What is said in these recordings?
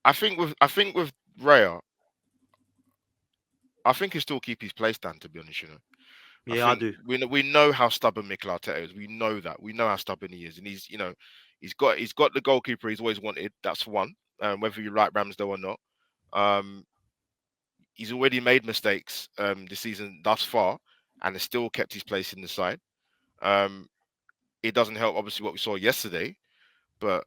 I think with Raya, I think he'll still keep his place down. To be honest, I Yeah, I think do. we know how stubborn Mikel Arteta is. We know that. We know how stubborn he is, and he's got the goalkeeper he's always wanted. That's one. Whether you like Ramsdale or not, um, he's already made mistakes this season thus far, and has still kept his place in the side. Um, it doesn't help, obviously, what we saw yesterday, but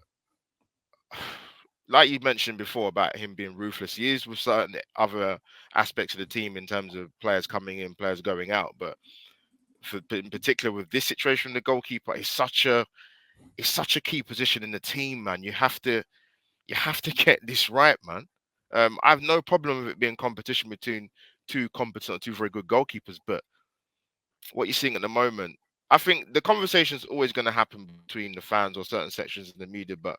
like you mentioned before about him being ruthless, he is with certain other aspects of the team in terms of players coming in, players going out. But in particular with this situation, the goalkeeper is such a key position in the team, man. You have to get this right, man. I have no problem with it being competition between two competent, two very good goalkeepers, but what you're seeing at the moment, I think the conversation is always going to happen between the fans or certain sections in the media, but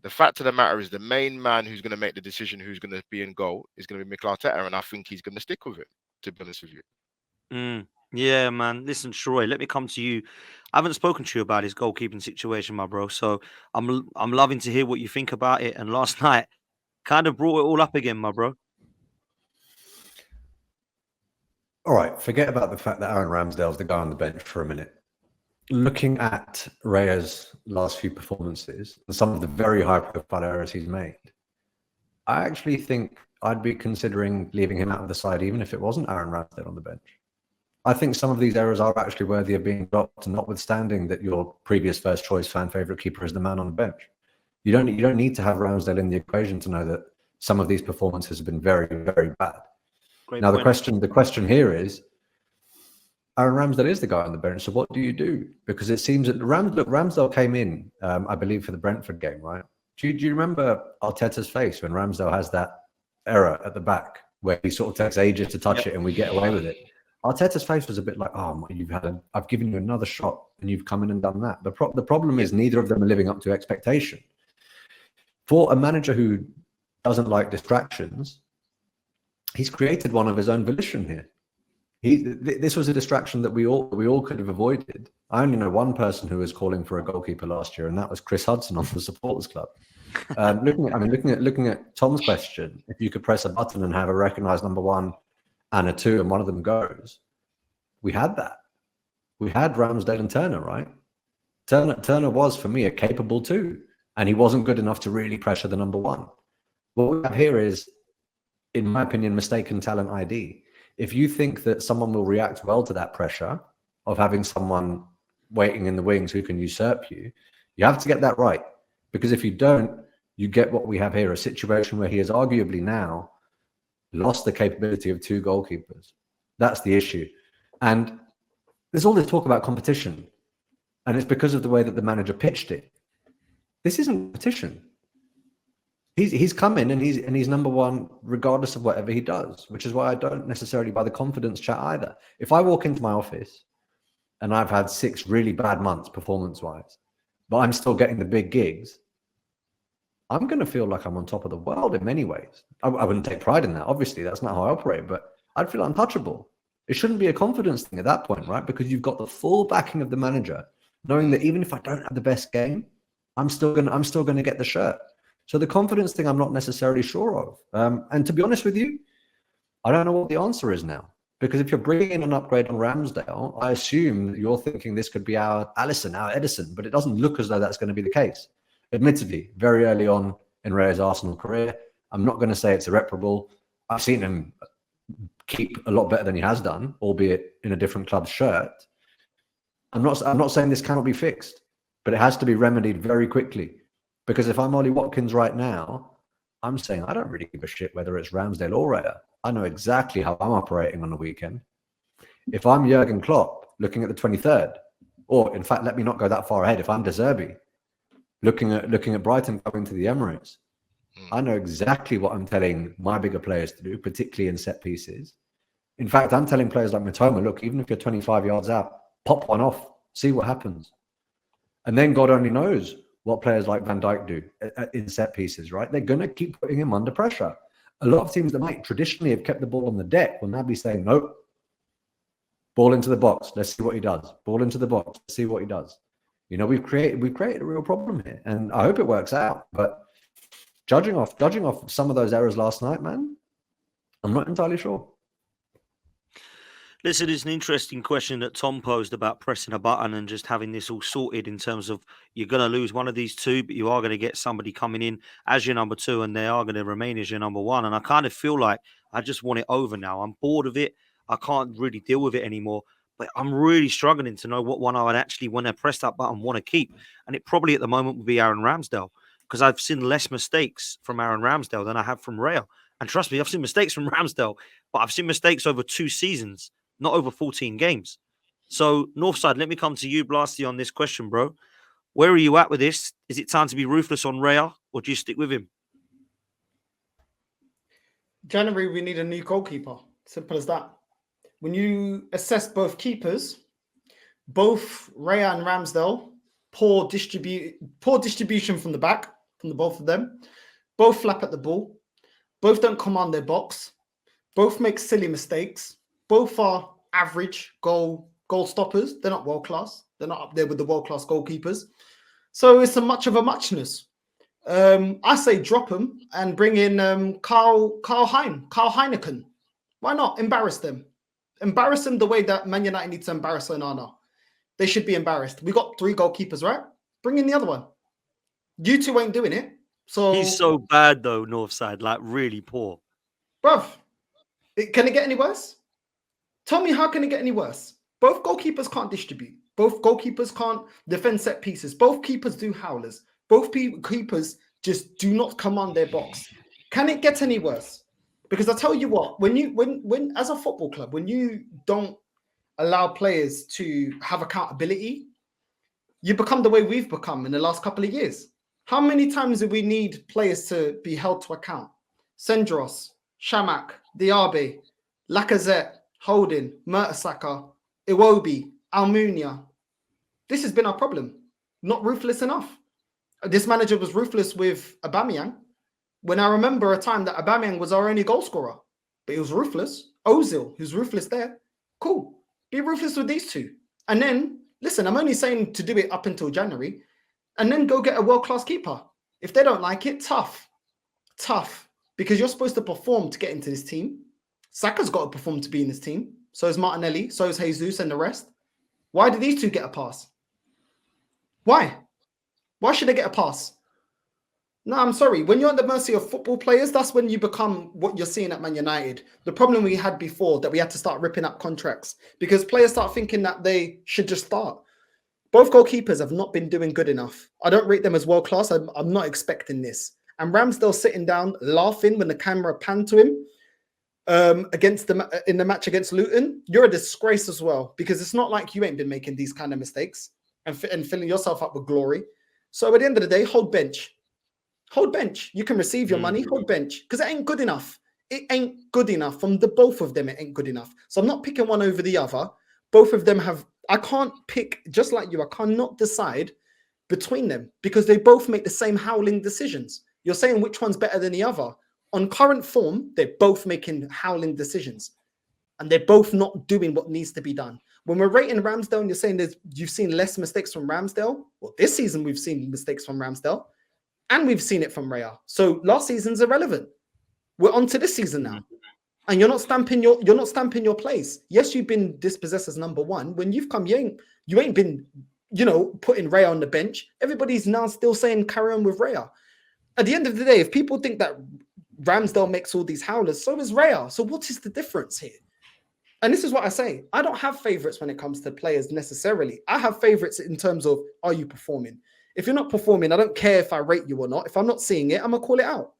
the fact of the matter is the main man who's going to make the decision who's going to be in goal is going to be Mikel Arteta, and I think he's going to stick with it, to be honest with you. Yeah, man. Listen, Troy, let me come to you. I haven't spoken to you about his goalkeeping situation, my bro. So I'm loving to hear what you think about it. And last night kind of brought it all up again, my bro. All right, forget about the fact that Aaron Ramsdale's the guy on the bench for a minute. Looking at Raya's last few performances and some of the very high-profile errors he's made, I actually think I'd be considering leaving him out of the side, even if it wasn't Aaron Ramsdale on the bench. I think some of these errors are actually worthy of being dropped, notwithstanding that your previous first choice fan favorite keeper is the man on the bench. You don't need to have Ramsdale in the equation to know that some of these performances have been very, very bad. Great Now point. the question here is, Aaron Ramsdale is the guy on the bench, so what do you do? Because it seems that Ramsdale came in, I believe, for the Brentford game, right? Do you remember Arteta's face when Ramsdale has that error at the back where he sort of takes ages to touch Yep. it and we get away with it? Arteta's face was a bit like, "Oh, I've given you another shot and you've come in and done that." The problem is neither of them are living up to expectation. For a manager who doesn't like distractions, he's created one of his own volition here. This was a distraction that we all could have avoided. I only know one person who was calling for a goalkeeper last year, and that was Chris Hudson on the Supporters Club. Looking at Tom's question, if you could press a button and have a recognised number one and a two, and one of them goes, we had that. We had Ramsdale and Turner, right? Turner was, for me, a capable two, and he wasn't good enough to really pressure the number one. What we have here is, in my opinion, mistaken talent ID. If you think that someone will react well to that pressure of having someone waiting in the wings who can usurp you, you have to get that right. Because if you don't, you get what we have here, a situation where he has arguably now lost the capability of two goalkeepers. That's the issue. And there's all this talk about competition, and it's because of the way that the manager pitched it. This isn't competition. He's come in and he's number one regardless of whatever he does, which is why I don't necessarily buy the confidence chat either. If I walk into my office and I've had 6 really bad months performance-wise, but I'm still getting the big gigs, I'm going to feel like I'm on top of the world in many ways. I wouldn't take pride in that. Obviously, that's not how I operate, but I'd feel untouchable. It shouldn't be a confidence thing at that point, right? Because you've got the full backing of the manager, knowing that even if I don't have the best game, I'm still gonna get the shirt. So the confidence thing, I'm not necessarily sure of. And to be honest with you, I don't know what the answer is now. Because if you're bringing in an upgrade on Ramsdale, I assume that you're thinking this could be our Alisson, our Edison, but it doesn't look as though that's going to be the case. Admittedly, very early on in Raya's Arsenal career, I'm not going to say it's irreparable. I've seen him keep a lot better than he has done, albeit in a different club's shirt. I'm not saying this cannot be fixed, but it has to be remedied very quickly. Because if I'm Ollie Watkins right now, I'm saying I don't really give a shit whether it's Ramsdale or Raya. I know exactly how I'm operating on the weekend. If I'm Jurgen Klopp looking at the 23rd, or in fact, let me not go that far ahead. If I'm De Zerbi looking at Brighton coming to the Emirates, I know exactly what I'm telling my bigger players to do, particularly in set pieces. In fact, I'm telling players like Matoma, look, even if you're 25 yards out, pop one off, see what happens. And then God only knows what players like Van Dijk do in set pieces, right? They're going to keep putting him under pressure. A lot of teams that might traditionally have kept the ball on the deck will now be saying, nope, ball into the box. Let's see what he does. Ball into the box. Let's see what he does. You know, we've created a real problem here, and I hope it works out. But Judging off some of those errors last night, man, I'm not entirely sure. Listen, it's an interesting question that Tom posed about pressing a button and just having this all sorted in terms of you're going to lose one of these two, but you are going to get somebody coming in as your number two, and they are going to remain as your number one. And I kind of feel like I just want it over now. I'm bored of it. I can't really deal with it anymore. But I'm really struggling to know what one I would actually, when I press that button, want to keep. And it probably at the moment would be Aaron Ramsdale, because I've seen less mistakes from Aaron Ramsdale than I have from Raya. And trust me, I've seen mistakes from Ramsdale, but I've seen mistakes over 2 seasons, not over 14 games. So, Northside, let me come to you, Blasty, on this question, bro. Where are you at with this? Is it time to be ruthless on Raya, or do you stick with him? January, we need a new goalkeeper. Simple as that. When you assess both keepers, both Raya and Ramsdale, poor distribution from the back, from the both of them. Both flap at the ball. Both don't command their box. Both make silly mistakes. Both are average goal stoppers. They're not world class. They're not up there with the world class goalkeepers. So it's a much of a muchness. I say drop them and bring in Karl Heineken. Why not embarrass them? Embarrass them the way that Man United needs to embarrass Onana. They should be embarrassed. We got 3 goalkeepers, right? Bring in the other one. You two ain't doing it. So he's so bad though, Northside, like really poor. Bruv, can it get any worse? Tell me, how can it get any worse? Both goalkeepers can't distribute. Both goalkeepers can't defend set pieces. Both keepers do howlers. Both keepers just do not command their box. Can it get any worse? Because I tell you what, when as a football club, when you don't allow players to have accountability, you become the way we've become in the last couple of years. How many times do we need players to be held to account? Sendros, Shamak, Diaby, Lacazette, Holding, Mertesacker, Iwobi, Almunia. This has been our problem. Not ruthless enough. This manager was ruthless with Aubameyang. When I remember a time that Aubameyang was our only goal scorer, but he was ruthless. Ozil, he was ruthless there. Cool. Be ruthless with these two. And then, listen, I'm only saying to do it up until January, and then go get a world-class keeper. If they don't like it, tough. Because you're supposed to perform to get into this team. Saka's got to perform to be in this team. So is Martinelli. So is Jesus and the rest. Why do these two get a pass? Why? Why should they get a pass? No, I'm sorry. When you're at the mercy of football players, that's when you become what you're seeing at Man United. The problem we had before, that we had to start ripping up contracts because players start thinking that they should just start. Both goalkeepers have not been doing good enough. I don't rate them as world class. I'm not expecting this. And Ramsdale sitting down, laughing when the camera panned to him in the match against Luton. You're a disgrace as well, because it's not like you ain't been making these kind of mistakes and filling yourself up with glory. So at the end of the day, hold bench. Hold bench. You can receive your money, hold bench, because it ain't good enough. It ain't good enough. From the both of them, it ain't good enough. So I'm not picking one over the other. Both of them have, I can't pick, just like you, I cannot decide between them because they both make the same howling decisions. You're saying which one's better than the other. On current form, they're both making howling decisions and they're both not doing what needs to be done. When we're rating Ramsdale and you're saying you've seen less mistakes from Ramsdale, well, this season we've seen mistakes from Ramsdale and we've seen it from Raya. So last season's irrelevant. We're on to this season now. And you're not stamping your place. Yes, you've been dispossessed as number one. When you've come, you ain't been, putting Raya on the bench. Everybody's now still saying carry on with Raya. At the end of the day, if people think that Ramsdale makes all these howlers, so is Raya. So what is the difference here? And this is what I say. I don't have favorites when it comes to players necessarily. I have favorites in terms of, are you performing? If you're not performing, I don't care if I rate you or not. If I'm not seeing it, I'm going to call it out.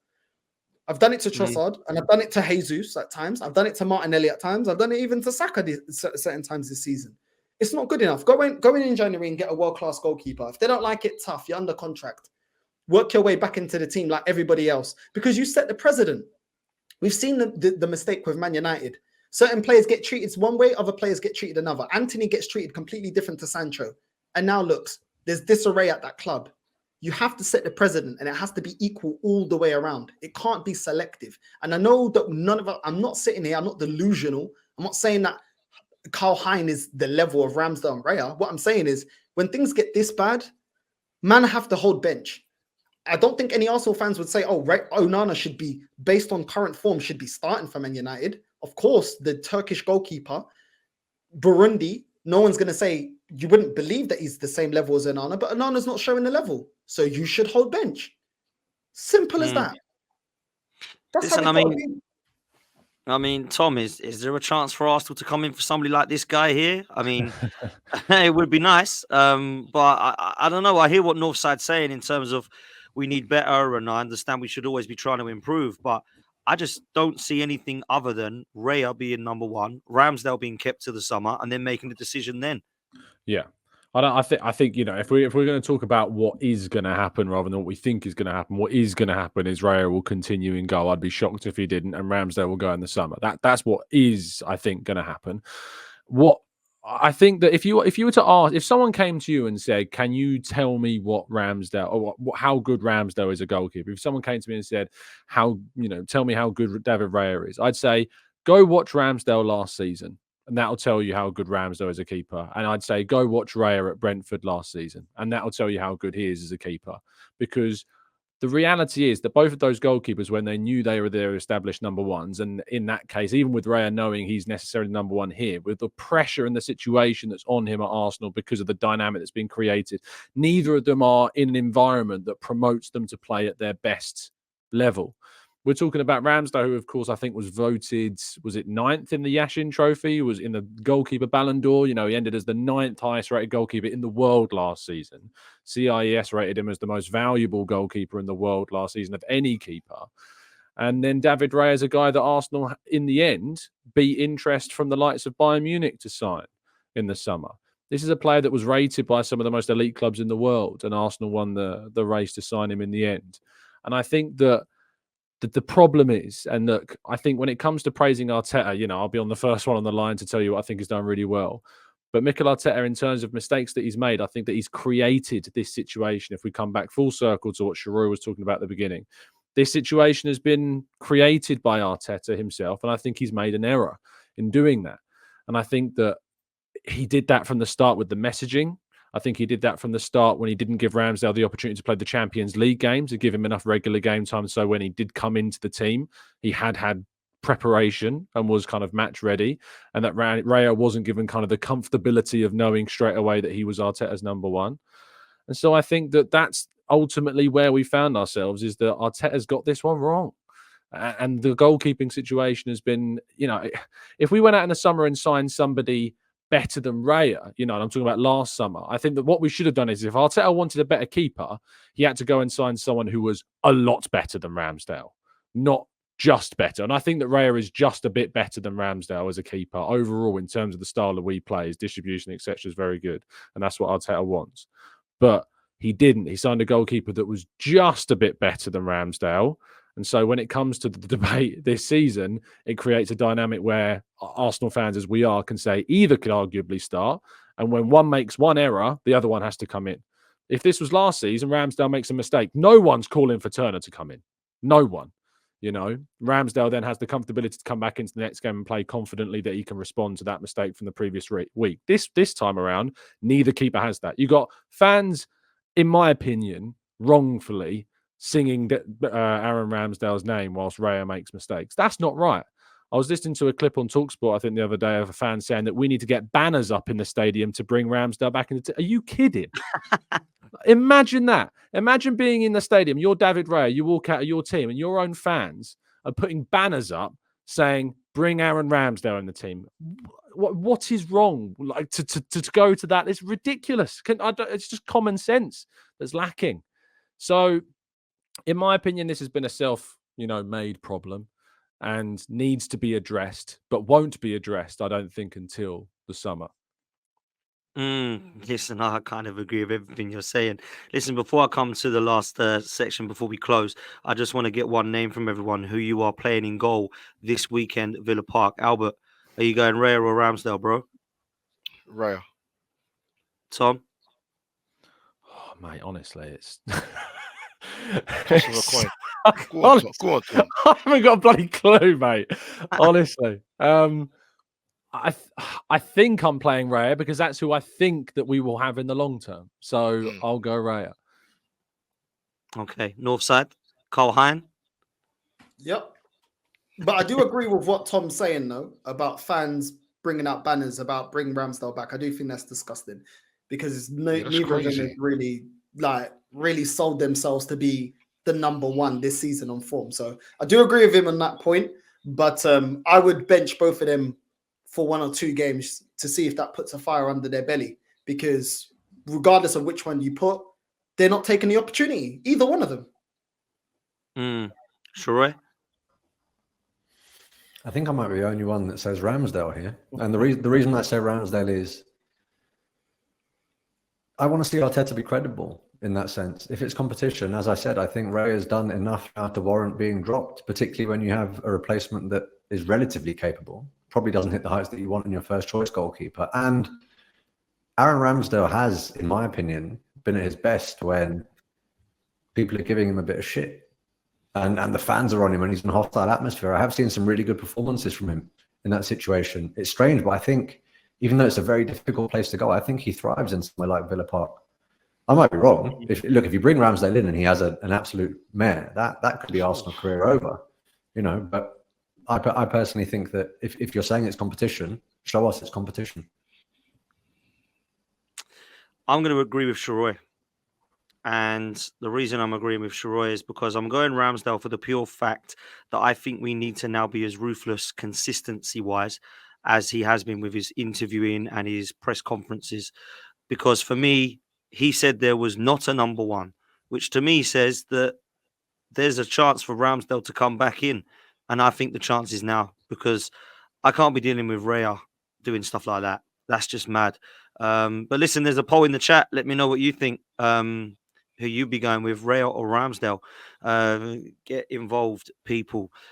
I've done it to Trossard and I've done it to Jesus at times. I've done it to Martinelli at times. I've done it even to Saka certain times this season. It's not good enough. Go in January and get a world-class goalkeeper. If they don't like it, tough. You're under contract. Work your way back into the team like everybody else because you set the precedent. We've seen the mistake with Man United. Certain players get treated one way, other players get treated another. Anthony gets treated completely different to Sancho. And now looks, there's disarray at that club. You have to set the precedent and it has to be equal all the way around. It can't be selective. And I know that none of us, I'm not sitting here, I'm not delusional. I'm not saying that Karl Hein is the level of Ramsdale and Raya. What I'm saying is when things get this bad, man have to hold bench. I don't think any Arsenal fans would say, "Oh, right, Onana should be based on current form should be starting for Man United." Of course, the Turkish goalkeeper, Burundi. No one's going to say you wouldn't believe that he's the same level as Onana, but Onana's not showing the level, so you should hold bench. Simple as that. That's Listen, how it be. I mean, Tom, is there a chance for Arsenal to come in for somebody like this guy here? I mean, it would be nice, but I don't know. I hear what Northside's saying in terms of we need better, and I understand we should always be trying to improve, but I just don't see anything other than Raya being number one, Ramsdale being kept to the summer, and then making the decision then. Yeah. I think you know, if we're going to talk about what is going to happen rather than what we think is going to happen, what is going to happen is Raya will continue in goal. I'd be shocked if he didn't, and Ramsdale will go in the summer. That's what is, I think, going to happen. What I think that if you were to ask, if someone came to you and said, "Can you tell me what Ramsdale or how good Ramsdale is a goalkeeper?" If someone came to me and said, tell me how good David Raya is," I'd say, go watch Ramsdale last season. And that'll tell you how good Ramsdale is a keeper. And I'd say go watch Raya at Brentford last season. And that'll tell you how good he is as a keeper. Because the reality is that both of those goalkeepers, when they knew they were their established number ones, and in that case, even with Raya knowing he's necessarily number one here, with the pressure and the situation that's on him at Arsenal because of the dynamic that's been created, neither of them are in an environment that promotes them to play at their best level. We're talking about Ramsdale, who, of course, I think was voted, was it 9th in the Yashin Trophy? Was in the goalkeeper Ballon d'Or. You know, he ended as the 9th highest rated goalkeeper in the world last season. CIES rated him as the most valuable goalkeeper in the world last season of any keeper. And then David Raya is a guy that Arsenal, in the end, beat interest from the likes of Bayern Munich to sign in the summer. This is a player that was rated by some of the most elite clubs in the world, and Arsenal won the race to sign him in the end. And I think that the problem is, and look, I think when it comes to praising Arteta, you know, I'll be on the first one on the line to tell you what I think he's done really well. But Mikel Arteta, in terms of mistakes that he's made, I think that he's created this situation. If we come back full circle to what Sharoy was talking about at the beginning, this situation has been created by Arteta himself, and I think he's made an error in doing that. And I think that he did that from the start with the messaging. I think he did that from the start when he didn't give Ramsdale the opportunity to play the Champions League games, to give him enough regular game time. So when he did come into the team, he had preparation and was kind of match ready. And that Raya wasn't given kind of the comfortability of knowing straight away that he was Arteta's number one. And so I think that that's ultimately where we found ourselves, is that Arteta's got this one wrong. And the goalkeeping situation has been, you know, if we went out in the summer and signed somebody better than Raya, you know, and I'm talking about last summer, I think that what we should have done is, if Arteta wanted a better keeper, he had to go and sign someone who was a lot better than Ramsdale, not just better. And I think that Raya is just a bit better than Ramsdale as a keeper overall in terms of the style that we play. His distribution, etc., is very good, and that's what Arteta wants. But he didn't. He signed a goalkeeper that was just a bit better than Ramsdale. And so when it comes to the debate this season, it creates a dynamic where Arsenal fans, as we are, can say either could arguably start. And when one makes one error, the other one has to come in. If this was last season, Ramsdale makes a mistake, no one's calling for Turner to come in. No one. You know, Ramsdale then has the comfortability to come back into the next game and play confidently that he can respond to that mistake from the previous week. This time around, neither keeper has that. You got fans, in my opinion, wrongfully singing Aaron Ramsdale's name whilst Raya makes mistakes. That's not right. I was listening to a clip on TalkSport, I think, the other day of a fan saying that we need to get banners up in the stadium to bring Ramsdale back into. Are you kidding? Imagine that. Imagine being in the stadium. You're David Raya. You walk out of your team, and your own fans are putting banners up saying, "Bring Aaron Ramsdale in the team." What is wrong? Like to go to that? It's ridiculous. It's just common sense that's lacking. So, in my opinion, this has been a self-made problem and needs to be addressed, but won't be addressed, I don't think, until the summer. Listen, I kind of agree with everything you're saying. Listen, before I come to the last section, before we close, I just want to get one name from everyone who you are playing in goal this weekend at Villa Park. Albert, are you going Raya or Ramsdale, bro? Raya. Tom? Oh, mate, honestly, it's... Toss of a coin. Go on, Tom. I haven't got a bloody clue, mate. Honestly. I think I'm playing Raya because that's who I think that we will have in the long term. So I'll go Raya. Okay, North side, Carl Hine. Yep. But I do agree with what Tom's saying though about fans bringing out banners about bring Ramsdale back. I do think that's disgusting because Yeah, that's neither of them crazy. have really sold themselves to be the number one this season on form. So I do agree with him on that point. But I would bench both of them for 1 or 2 games to see if that puts a fire under their belly. Because regardless of which one you put, they're not taking the opportunity. Either one of them. Shiroi? I think I might be the only one that says Ramsdale here. And the reason I say Ramsdale is I want to see Arteta be credible in that sense. If it's competition, as I said, I think Ray has done enough now to warrant being dropped, particularly when you have a replacement that is relatively capable, probably doesn't hit the heights that you want in your first choice goalkeeper. And Aaron Ramsdale has, in my opinion, been at his best when people are giving him a bit of shit. And the fans are on him and he's in a hostile atmosphere. I have seen some really good performances from him in that situation. It's strange, but I think even though it's a very difficult place to go, I think he thrives in somewhere like Villa Park. I might be wrong. If you bring Ramsdale in and he has an absolute mare, that could be Arsenal career over, But I personally think that if you're saying it's competition, show us it's competition. I'm going to agree with Shiroi. And the reason I'm agreeing with Shiroi is because I'm going Ramsdale for the pure fact that I think we need to now be as ruthless consistency-wise as he has been with his interviewing and his press conferences. Because for me, he said there was not a number one, which to me says that there's a chance for Ramsdale to come back in. And I think the chance is now because I can't be dealing with Raya doing stuff like that. That's just mad. But listen, there's a poll in the chat. Let me know what you think. Who you be going with, Raya or Ramsdale? Get involved, people.